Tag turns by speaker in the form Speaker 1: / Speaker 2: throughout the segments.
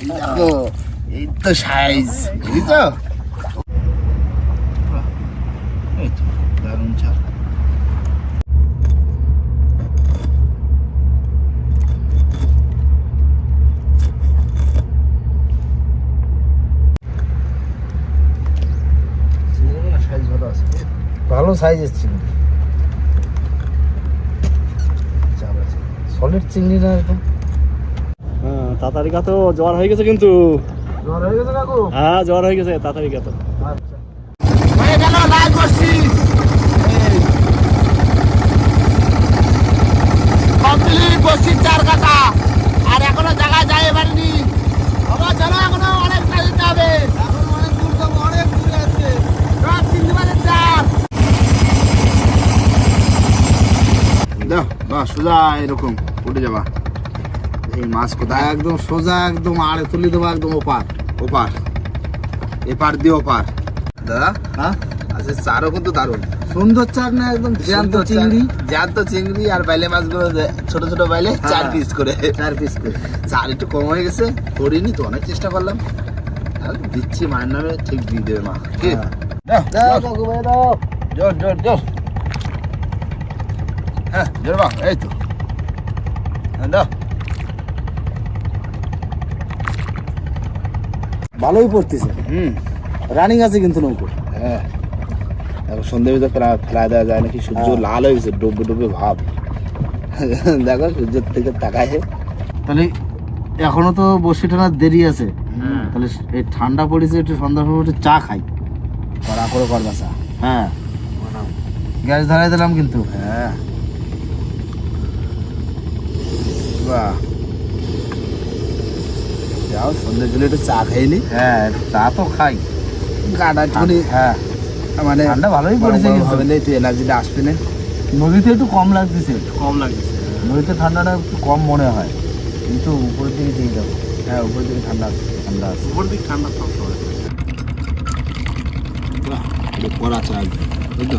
Speaker 1: দেখো এই তো সাইজ বুঝছ এই তো দারুণ ছাড় সাইজ ভালো আছে ভালো সাইজের চিংড়ি সলিড চিংড়ি না এটা
Speaker 2: হ্যাঁ তাতারিকা তো জ্বর হয়ে গেছে কিন্তু
Speaker 1: জ্বর হয়ে গেছে কাকু
Speaker 2: হ্যাঁ জ্বর হয়ে গেছে তাতারিকা তো
Speaker 1: আচ্ছা হয়ে গেল লাইক করছি কমপ্লিট বসছি 4 কাটা আর এখনো জায়গা যায় পারিনি বাবা চলো এখনো অনেক কাজ দিতে হবে এখন অনেক দূর যাবো অনেক দূর আছে সব চিংড়ি মাছের চার দাও বাহ সোজা এরকম উঠে যাবা এই মাছ কোথায় একদম সোজা একদম আড়ে তুলে দেবো একদম ওপার ওপার এপার দিয়ে ওপার দাদা হ্যাঁ আচ্ছা চারও কিন্তু দারুণ সুন্দর চার না একদম জ্যান্ত চিংড়ি আর বাইলে মাছগুলো ছোট ছোট বাইলে 4 পিস করে চার একটু কম হয়ে গেছে করিনি তো অনেক চেষ্টা করলাম আর দিচ্ছি মায়ের নামে ঠিক দিয়ে দেবে মা কি জোর জোর জোর হ্যাঁ জোর বা এই তো দাও ভালোই পড়তেছে রানিং আছে কিন্তু নৌকো হ্যাঁ এখন সন্ধ্যে ভিতরে ফেলা দেওয়া যায় নাকি সূর্য লাল হয়ে গেছে ডুবে ডুবে ভাব দেখো সূর্যের থেকে তাকায় তাহলে এখনো তো বসে টানার দেরি আছে তাহলে এই ঠান্ডা পড়েছে একটু সন্ধ্যা সময় একটু চা খাই কড়া করে করবা চা হ্যাঁ গ্যাস ধরাই দিলাম কিন্তু হ্যাঁ বাহ যাও সন্ধ্যে গেলে একটু চা খাইনি হ্যাঁ চা তো খাই গাটা একটুখানি হ্যাঁ মানে ঠান্ডা ভালোই পড়েছে হবে না একটু এনার্জিটা আসবে না নদীতে একটু কম লাগতেছে নদীতে ঠান্ডাটা একটু কম মনে হয় কিন্তু উপরের দিকে দিয়ে যাবো হ্যাঁ উপরের দিকে ঠান্ডা আছে উপরের দিকে ঠান্ডা সবসময় কড়া চা বুঝলো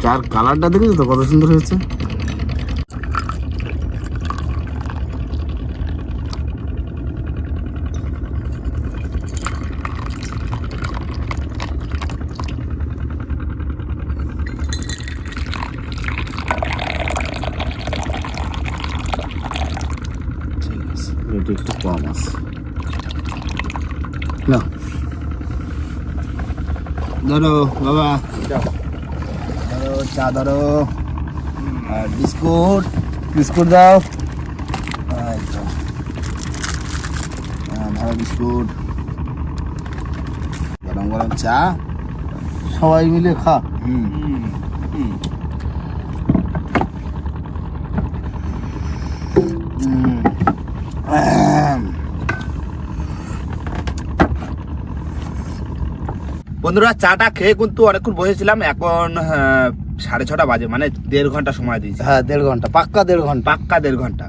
Speaker 1: চার কালারটা দেখেছো তো কত সুন্দর হয়েছে একটু কম আছে না ধরো বাবা ধরো চা ধরো আর বিস্কুট দাও ভালো বিস্কুট গরম গরম চা সবাই মিলে খা বন্ধুরা চাটা খেয়ে কিন্তু অনেকক্ষণ বসেছিলাম এখন 6:30 বাজে মানে 1.5 ঘন্টা সময় দিয়েছি হ্যাঁ 1.5 ঘন্টা পাক্কা 1.5 ঘন্টা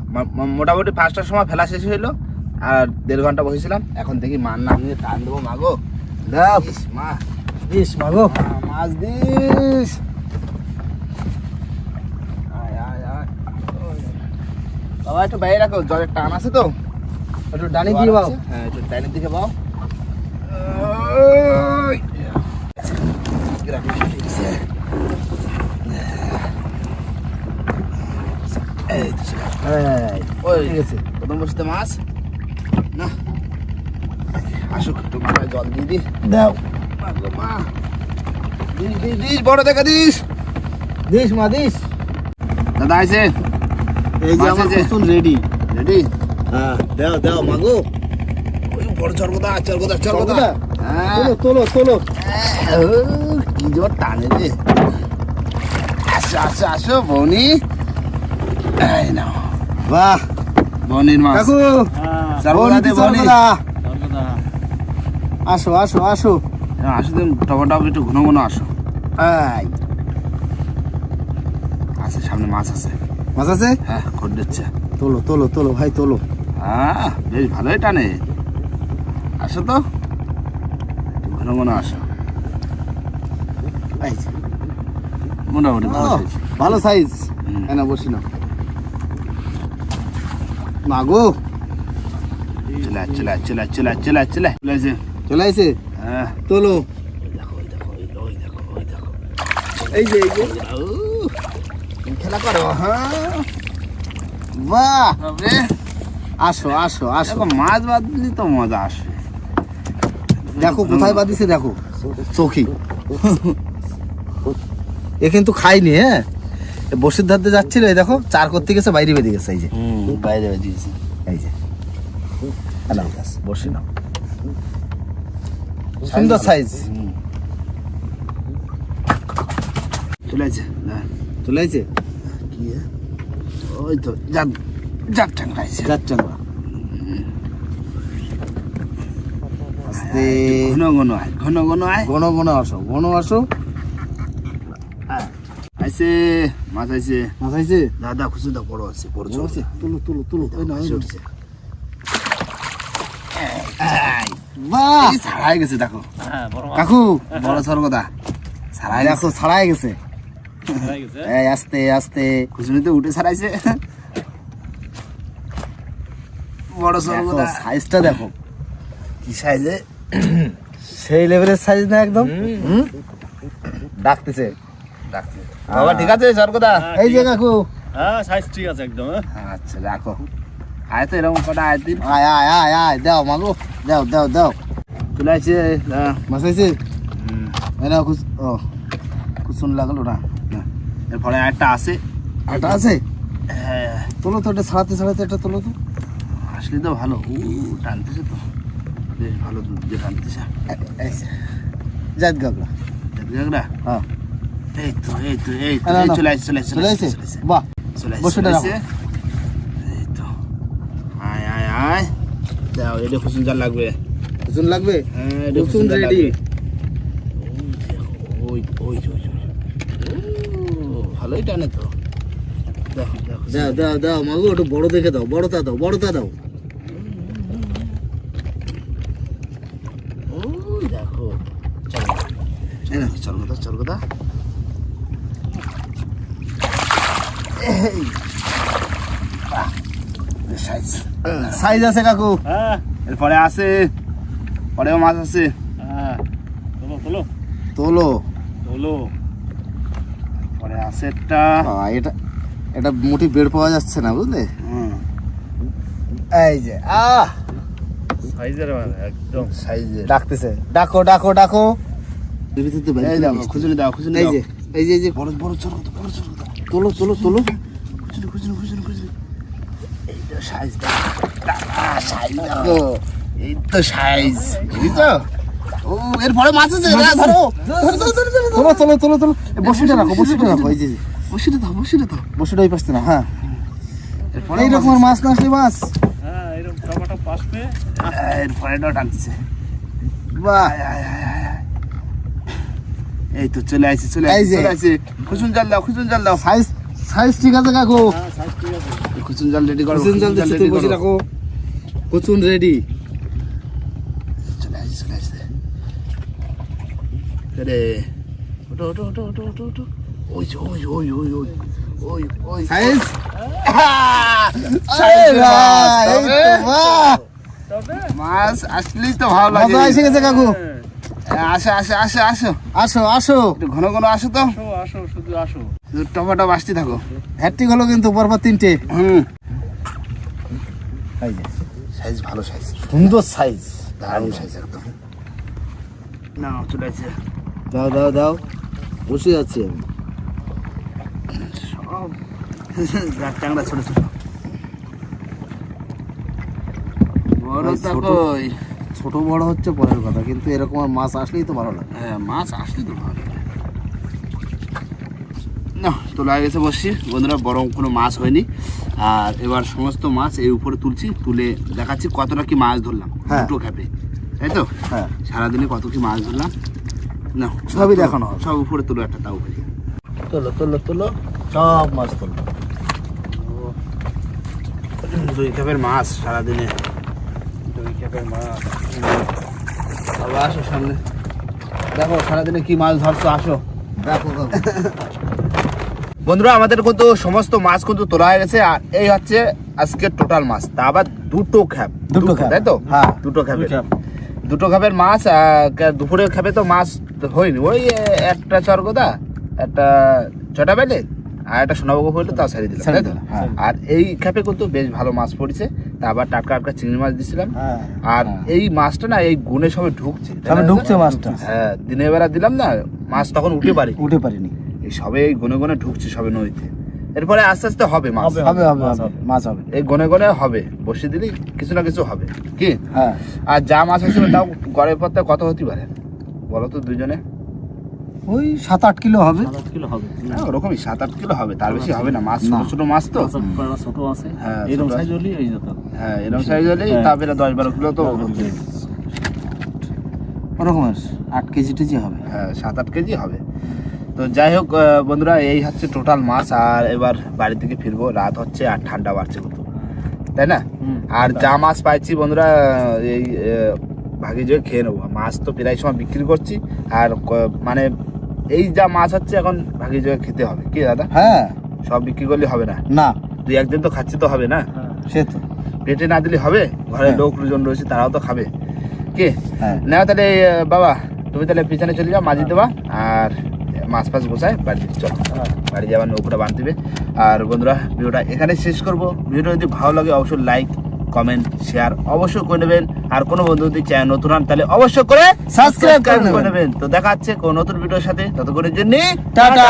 Speaker 1: মোটামুটি 5টার সময় ফেলা শেষ হইলো আর 1.5 ঘন্টা বসেছিলাম এখন দেখি মার নাম নিয়ে টান দেবো মাগো মা দিস মাগো মাছ দিস বাবা একটু বাইরে রাখো জলের টান আছে তো একটু ডানি দিয়ে বাও হ্যাঁ একটু ডানির দিকে বাও প্রথম বসতে মাছ না আসুক একটু মাথায় জল দিয়ে দি দাও মা দিস বড় দেখা দিস মা দিস দাদা আছে এই যে আমার কুসুম রেডি হ্যাঁ দাও মাগো ওই বড় চরগদা হ্যাঁ তোলো কি জোর টানে রে আসো বৌনি এই নাও বাহ বৌনির মাছ কাকু চরগদা আসো তুমি টপাটপ একটু ঘন আসো এই আছে সামনে মাছ আছে হ্যাঁ খোঁজ দিচ্ছে তোলো ভাই তোলো হ্যাঁ বেশ ভালোই টানে আসো তো ঘন আসো মোটামুটি ভালো সাইজ না বসি না মাগো চলে আয়, চলে আয়, চলে আয়, চলে আয়, চলে আয়, চলে আয়। চলে আসে।
Speaker 2: চলে আসে
Speaker 1: হ্যাঁ।
Speaker 2: তোলো এই যে
Speaker 1: খেলা করো, হ্যাঁ। বাহ, বাপরে।
Speaker 2: আসো আসো আসো
Speaker 1: দেখো, মাছ বাঁধলি তো মজা আসবে।
Speaker 2: দেখো কোথায় বাঁধিছে দেখো চোখি এ কিন্তু খাইনি হ্যাঁ বসির ধারতে যাচ্ছিল এই দেখো চার করতে গেছে বাইরে বেঁধে গেছে এই যে
Speaker 1: বাইরে বেরিয়েছে।
Speaker 2: এই যে নাও, বসি নাও সুন্দর সাইজ
Speaker 1: চলে আসে। হ্যাঁ।
Speaker 2: চলে আসছে
Speaker 1: কি হে? ওই তো যাক, যাক টাঙ্গা আছে।
Speaker 2: যাচ্ছে না আস্তে
Speaker 1: ঘন ঘন আয়, ঘন ঘন আয়।
Speaker 2: ঘন ঘন আসো
Speaker 1: আইসে মাছ আইসে।
Speaker 2: মাছ আইছে
Speaker 1: দাদা খুশি দাও, বড় আছে, বড়
Speaker 2: বড় আছে?
Speaker 1: আছে।
Speaker 2: তুলো তুলো তুলো এই নাও, এই নাও।
Speaker 1: উঠছে।
Speaker 2: বাহ
Speaker 1: এই ছাড়াই গেছে দেখো
Speaker 2: কাকু
Speaker 1: বড় সর্বদা ছাড়াই
Speaker 2: দেখো ছাড়াই গেছে
Speaker 3: গেছে
Speaker 2: এই আস্তে আস্তে
Speaker 1: খুশনিতে উঠে ছাড়াইছে বড়
Speaker 2: দেখো
Speaker 1: সর্বদা।
Speaker 2: সাইজটা দেখো
Speaker 1: কি সাইজে?
Speaker 2: সেই লেভেলের সাইজ না একদম হুম? ডাকতেছে
Speaker 1: বাবা ঠিক আছে সর্বদা?
Speaker 2: এই যে কাকু
Speaker 3: হ্যাঁ সাইজ ঠিক আছে একদম
Speaker 1: আচ্ছা রাখো। আয় তো এরকম কটা আয় দিন।
Speaker 2: আয় আয় আয় আয় দাও মাগো দাও দাও দাও
Speaker 1: চলে আসছে।
Speaker 2: মাছ আইছে এই নাও ও
Speaker 1: কুসুন লাগলো না। এরপরে একটা আছে।
Speaker 2: আটা আছে
Speaker 1: হ্যাঁ,
Speaker 2: তোলো তো এটা ছাড়াতে ছাড়াতে এটা তোলো তো
Speaker 1: আসলে তো ভালো। টানতেছে তো বেশ ভালো দুধ দিয়ে টানতেছে।
Speaker 2: জাত গাবলা
Speaker 1: দেখরা
Speaker 2: হ্যাঁ
Speaker 1: এই তো এই তো এই তো
Speaker 2: না,
Speaker 1: এই
Speaker 2: না।
Speaker 1: চলে আসছে, চলে আসছে,
Speaker 2: চলে আসছে
Speaker 1: চলে আসছে,
Speaker 2: বাহ
Speaker 1: চলে আসছে,
Speaker 2: বসে
Speaker 1: চলে
Speaker 2: দাঁড়াও।
Speaker 1: আসছে। এই তো আয় আয় আয় দাও, এটা কুসুন জাল লাগবে।
Speaker 2: কুসুন লাগবে
Speaker 1: হ্যাঁ, এটা
Speaker 2: কুসুন
Speaker 1: জাল
Speaker 2: রেডি
Speaker 1: লাগবে। ওই ওই ওই ওই। ও, ভালোই টানে তো। দেখো দেখো
Speaker 2: দাও দাও দাও মাগো একটু বড় দেখে দাও বড়টা দাও বড়টা দাও
Speaker 1: ওই দেখো। চলো এই দেখো, চল কথা, চল কথা। এই, বাহ, বেশ সাইজ।
Speaker 2: সাইজ আছে কাকু
Speaker 3: হ্যাঁ
Speaker 1: এরপরে আছে, পরেও মাছ আছে।
Speaker 3: হ্যাঁ তোলো তোলো
Speaker 2: তোলো
Speaker 3: তোলো
Speaker 1: পরে আছে একটা।
Speaker 2: এটা এটা মুঠি বের পাওয়া যাচ্ছে না বুঝলে
Speaker 1: হুম,
Speaker 2: এই যে আহ
Speaker 3: সাইজের মানে একদম
Speaker 1: সাইজের।
Speaker 2: ডাকতেছে ডাকো ডাকো ডাকো
Speaker 1: এই দেখো, খুচুনি দাও, খুচুনি
Speaker 2: এই
Speaker 1: দাও।
Speaker 2: যে এই যে এই যে
Speaker 1: বড় বড় চলো তো, বড় চলো তো।
Speaker 2: তোলো তোলো তোলো
Speaker 1: খুচুনি খুচুনি খুচুনি খুচুনি। এইটা সাইজ দেখো, সাইজ দেখো। এই তো সাইজ, বুঝছো? ও, এরপরে মাছ আছে। ধরো
Speaker 2: তোলো তোলো তোলো তোলো বসিটা রাখো বসিটা রাখো এই যে
Speaker 1: বসিটা দাও, বসিটা দাও।
Speaker 2: বসিটা ওই পাশে না হ্যাঁ
Speaker 1: এরপরে
Speaker 2: এইরকম মাছ না আসলে মাছ
Speaker 3: হ্যাঁ এরকম টমাটো পাসবে
Speaker 1: এরপরে এটাও টানতেছে।
Speaker 2: বাহ
Speaker 1: আয়, আয়, আয়, আয়, আয়। এই তো চলে আসছে, চলে
Speaker 2: এই
Speaker 1: আসছে,
Speaker 2: যে।
Speaker 1: চলে আসছে। খুচুন জাল দাও, খুচুন জাল দাও।
Speaker 2: সাইজ সাইজ ঠিক আছে কাকু
Speaker 3: হ্যাঁ সাইজ ঠিক আছে
Speaker 1: খুচুন জাল রেডি করো,
Speaker 2: কুচুন জাল দিচ্ছি তুই বসে রাখো কুচুন রেডি
Speaker 1: চলে আসছে, চলে আসছে। রে ওটো ওটো ওটো ওটো ওটো ওটো। ওই যে, ওই ওই ওই ওই ওই ওই
Speaker 2: সাইজ
Speaker 1: সাইজ
Speaker 2: ভাই এই তো বাহ
Speaker 3: তবে
Speaker 1: মাছ আসলেই তো ভালো লাগে।
Speaker 2: মজা এসে গেছে কাকু
Speaker 1: আসো আসো আসো আসো,
Speaker 2: আসো আসো
Speaker 1: একটু ঘন ঘন আসো তো।
Speaker 3: আসো আসো শুধু আসো
Speaker 1: টমেটো বাসতে থাকো।
Speaker 2: হ্যাট্রিক হলো কিন্তু পরপর তিনটে
Speaker 1: হুম,
Speaker 2: এই যে
Speaker 1: সাইজ ভালো সাইজ,
Speaker 2: সুন্দর সাইজ
Speaker 1: দারুণ সাইজ একদম। না চলে আসছে
Speaker 2: দাও দাও দাও বসে যাচ্ছি আমি
Speaker 1: সব ট্যাংরা ছোট ছোট। বড়
Speaker 2: ওই
Speaker 1: তো
Speaker 2: ছোট।
Speaker 1: কই?
Speaker 2: ছোট বড় হচ্ছে পরের কথা কিন্তু এরকম আর মাছ আসলেই তো ভালো লাগে
Speaker 1: হ্যাঁ, মাছ আসলে তো ভালো লাগে। না তোলা গেছে বসছি বন্ধুরা, বড় কোনো মাছ হয়নি। আর এবার সমস্ত মাছ এই উপরে তুলছি, তুলে দেখাচ্ছি কতটা কি মাছ ধরলাম।
Speaker 2: হ্যাঁ।
Speaker 1: দুটো খেপে, তাই তো?
Speaker 2: হ্যাঁ
Speaker 1: সারাদিনে কত কি মাছ ধরলাম না
Speaker 2: সবই দেখানো হবে।
Speaker 1: সব উপরে তুলো একটা তাও উপরে।
Speaker 2: তোলো তোলো তোলো সব মাছ তোলো
Speaker 1: দুই খেপের মাছ সারাদিনে।
Speaker 3: দুই খেপের মাছ
Speaker 1: বাবা আসো সামনে, দেখো সারাদিনে কি মাছ ধরছো, আসো।
Speaker 2: দেখো কাকু
Speaker 1: বন্ধুরা আমাদের কিন্তু সমস্ত মাছ কিন্তু তোলা হয়ে গেছে, আর এই হচ্ছে আজকে টোটাল মাছ, তা আবার দুটো খ্যাপ, তাই তো?
Speaker 2: হ্যাঁ।
Speaker 1: দুটো খ্যাপের মাছ। দুপুরের খ্যাপে তো মাছ হয়নি, ওই একটা চরগোদা, একটা চটা বেলে আর একটা সোনাবাবু হইলো, তাও ছাড়িয়ে দিলাম, তাই তো?
Speaker 2: হ্যাঁ।
Speaker 1: আর এই খ্যাপে কিন্তু বেশ ভালো মাছ পড়েছে, তা আবার টাটকা টাটকা চিংড়ি মাছ দিছিলাম।
Speaker 2: হ্যাঁ।
Speaker 1: আর এই মাছটা না এই গুণে সবে ঢুকছে, তাই না?
Speaker 2: তবে ঢুকছে মাছটা।
Speaker 1: হ্যাঁ, দিনের বেলা দিলাম না, মাছ তখন উঠে
Speaker 2: পারিনি।
Speaker 1: এই সবে এই গুনে গুনে ঢুকছে সবে নদীতে, এরপরে আস্তে আস্তে হবে মাছ,
Speaker 2: হবে মাছ হবে।
Speaker 1: এই গনে গনে হবে, বসে দিলি কিছু না কিছু হবে কি।
Speaker 2: হ্যাঁ।
Speaker 1: আর যা মাছ হয়েছিল তাও গড়ের পথে কত হতে পারে বলো তো দুজনে?
Speaker 2: ওই 7-8 কিলো হবে।
Speaker 3: 7 কিলো হবে।
Speaker 1: হ্যাঁ, ওরকমই 7-8 কিলো হবে, তার বেশি হবে না। মাছ ছোট ছোট মাছ তো,
Speaker 3: ছোট আছে,
Speaker 1: হ্যাঁ,
Speaker 3: এরকম
Speaker 1: ছোট
Speaker 3: সাইজ হলেই হয়ে যেত।
Speaker 1: হ্যাঁ এরকম সাইজ হলেই
Speaker 3: হ্যাঁ।
Speaker 1: তারপরে 10-12 কিলো তো হচ্ছে।
Speaker 2: ওরকমের 8 কেজি টেজি হবে।
Speaker 1: হ্যাঁ 7-8 কেজি হবে। তো যাই হোক বন্ধুরা, এই হচ্ছে টোটাল মাছ। আর এবার বাড়ি থেকে ফিরবো, রাত হচ্ছে আর ঠান্ডা বাড়ছে কিন্তু, তাই না? আর যা মাছ পাইছি বন্ধুরা এই ভাগে যে খেয়ে নেবো। মাছ তো প্রায় সময় বিক্রি করছি, আর মানে এই যা মাছ হচ্ছে এখন ভাগে যে খেতে হবে কি দাদা?
Speaker 2: হ্যাঁ।
Speaker 1: সব বিক্রি করলে হবে না,
Speaker 2: না,
Speaker 1: 2-1 দিন তো খাচ্ছি তো হবে না,
Speaker 2: সে তো।
Speaker 1: পেটে না দিলে হবে? ঘরে
Speaker 2: হ্যাঁ।
Speaker 1: লোকজন রয়েছে, তারাও তো খাবে কি।
Speaker 2: হ্যাঁ।
Speaker 1: না তাহলে বাবা তুমি তাহলে পিছনে চলে যাও, মাঝি দেবা, আর মাছ ফাছ গোছায় বাড়ি চলো, বাড়ি যাবার নৌকোটা বাঁধতে। আর বন্ধুরা ভিডিওটা এখানে শেষ করবো। ভিডিওটা যদি ভালো লাগে অবশ্যই লাইক, কমেন্ট, শেয়ার অবশ্যই করে নেবেন। আর কোনো বন্ধু যদি চ্যানেল নতুন হন তাহলে অবশ্যই করে
Speaker 2: সাবস্ক্রাইব করে
Speaker 1: করে নেবেন। তো দেখা হচ্ছে কোনো নতুন ভিডিওর সাথে, ততক্ষণের জন্য
Speaker 2: টাটা।